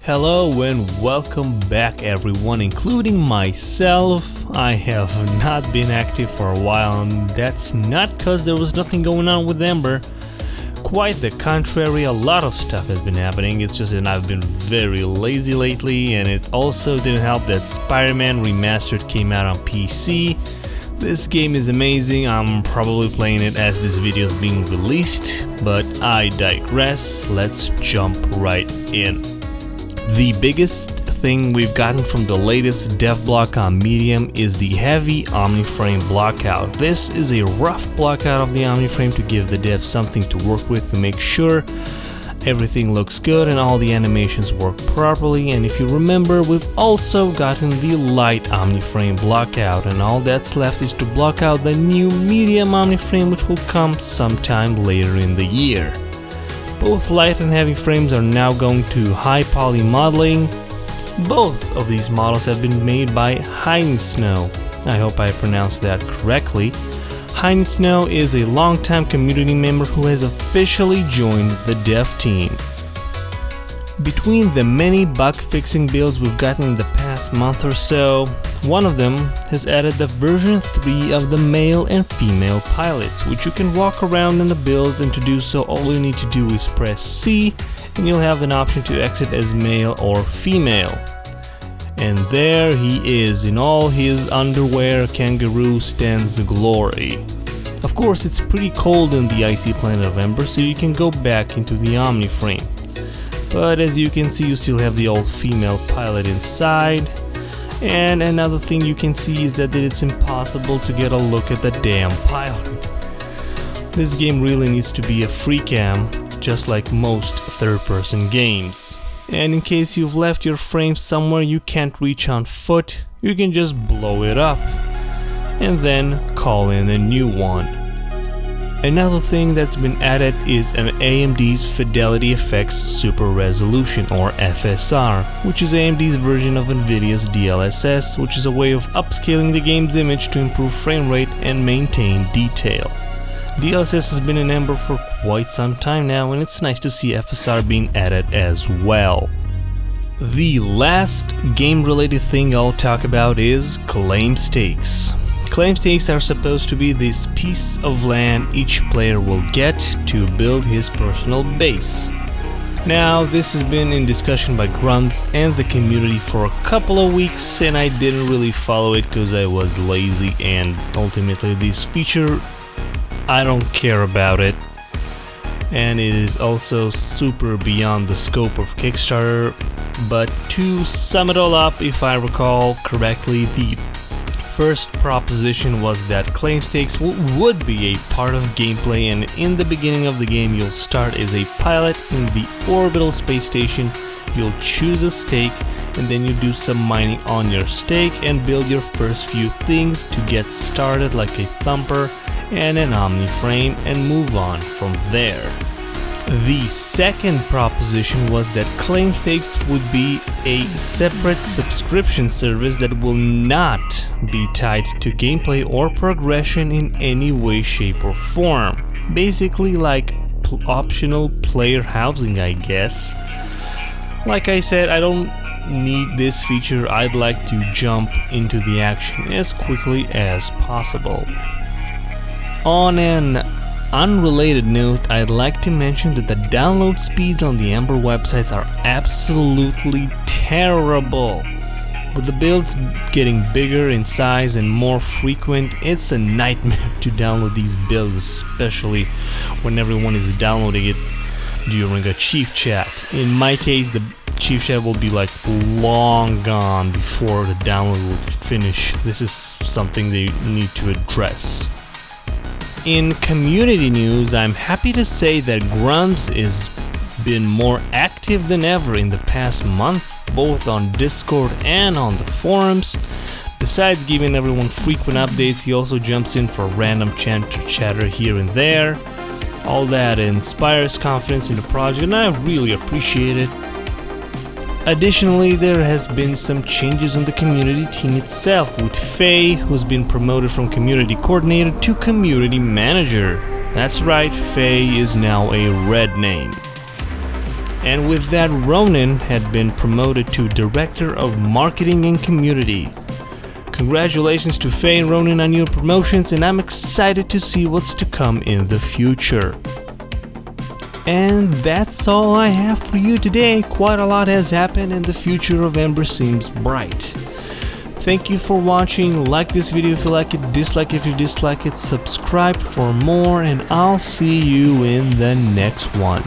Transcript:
Hello and welcome back everyone, including myself. I have not been active for a while, and that's not because there was nothing going on with Ember. Quite the contrary, a lot of stuff has been happening. It's just that I've been very lazy lately, and it also didn't help that Spider-Man Remastered came out on PC. This game is amazing. I'm probably playing it as this video is being released, but I digress. Let's jump right in. The biggest thing we've gotten from the latest dev block on Medium is the heavy Omniframe blockout. This is a rough blockout of the Omniframe to give the devs something to work with to make sure everything looks good and all the animations work properly. And if you remember, we've also gotten the light Omniframe blockout, and all that's left is to block out the new medium Omniframe, which will come sometime later in the year. Both light and heavy frames are now going to high poly modeling. Both of these models have been made by Snow. I hope I pronounced that correctly. Snow is a longtime community member who has officially joined the dev team. Between the many bug fixing builds we've gotten in the past month or so, one of them has added the version 3 of the male and female pilots, which you can walk around in the builds, and to do so all you need to do is press C and you'll have an option to exit as male or female. And there he is in all his underwear kangaroo stands glory. Of course, it's pretty cold in the icy planet of Ember, so you can go back into the Omniframe. But as you can see, you still have the old female pilot inside. And another thing you can see is that it's impossible to get a look at the damn pilot. This game really needs to be a free cam, just like most third-person games. And in case you've left your frame somewhere you can't reach on foot, you can just blow it up and then call in a new one. Another thing that's been added is an AMD's Fidelity Effects Super Resolution, or FSR, which is AMD's version of Nvidia's DLSS, which is a way of upscaling the game's image to improve frame rate and maintain detail. DLSS has been in Ember for quite some time now, and it's nice to see FSR being added as well. The last game-related thing I'll talk about is Claimstakes. Claimstakes are supposed to be this piece of land each player will get to build his personal base. Now, this has been in discussion by Grumps and the community for a couple of weeks, and I didn't really follow it because I was lazy, and ultimately this feature, I don't care about it. And it is also super beyond the scope of Kickstarter. But to sum it all up, if I recall correctly, the first proposition was that Claimstakes would be a part of gameplay, and in the beginning of the game you'll start as a pilot in the orbital space station. You'll choose a stake, and then you do some mining on your stake and build your first few things to get started, like a thumper and an Omniframe, and move on from there. The second proposition was that Claimstakes would be a separate subscription service that will not be tied to gameplay or progression in any way, shape or form. Basically like optional player housing, I guess. Like I said, I don't need this feature. I'd like to jump into the action as quickly as possible. On an unrelated note, I'd like to mention that the download speeds on the Ember websites are absolutely terrible. With the builds getting bigger in size and more frequent, it's a nightmare to download these builds, especially when everyone is downloading it during a chief chat. In my case, the chief chat will be like long gone before the download will finish. This is something they need to address. In community news, I'm happy to say that Grumps has been more active than ever in the past month, both on Discord and on the forums. Besides giving everyone frequent updates, he also jumps in for random chatter here and there. All that inspires confidence in the project, and I really appreciate it. Additionally, there has been some changes in the community team itself, with Faye, who's been promoted from community coordinator to community manager. That's right, Faye is now a red name. And with that, Ronan had been promoted to Director of Marketing and Community. Congratulations to Faye and Ronan on your promotions, and I'm excited to see what's to come in the future. And that's all I have for you today. Quite a lot has happened and the future of Ember seems bright. Thank you for watching. Like this video if you like it, dislike if you dislike it, subscribe for more, and I'll see you in the next one.